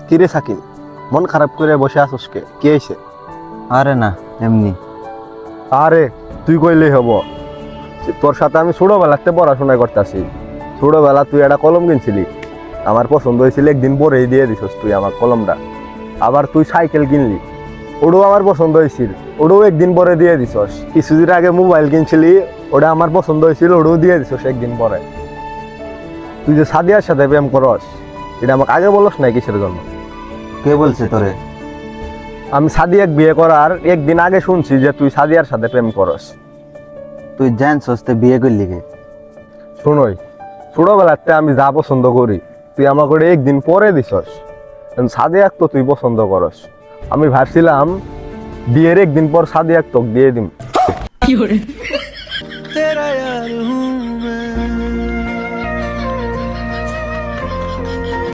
কিরে সাকিব, মন খারাপ করে বসে আসোস কে? কি হয়েছে? আরে না, এমনি। আরে তুই কইলেই হব। তোর সাথে আমি ছোটবেলাতে পড়াশোনা করতেছি। ছোটবেলা তুই একটা কলম কিনছিলি, আমার পছন্দ হয়েছিল, একদিন পরেই দিয়ে দিছস তুই আমার কলমটা। আবার তুই সাইকেল কিনলি, ওটাও আমার পছন্দ হয়েছিল, ওটাও একদিন পরে দিয়ে দিছস। কিছুদিন আগে মোবাইল কিনছিলি, ওটা আমার পছন্দ হয়েছিল, ওটাও দিয়ে দিছস একদিন পরে। তুই যে সাদিয়ার সাথে প্রেম করস, এটা আমাকে আগে বলস না কিসের জন্য? কে বলছে তোরে? আমি সাদিয়াক বিয়ে করার একদিন আগে শুনছি যে তুই সাদিয়ার সাথে প্রেম করস। তুই জানছস তে বিয়ে করলি কে? শুনোই, ছোটবেলাতে আমি যা পছন্দ করি তুই আমাকে ওটা একদিন পরে দিছস। সাদিয়াক তো তুই পছন্দ করস, আমি ভাবছিলাম বিয়ের একদিন পর সাদিয়াক তোকে দিয়ে দিম। तेरा यार हूँ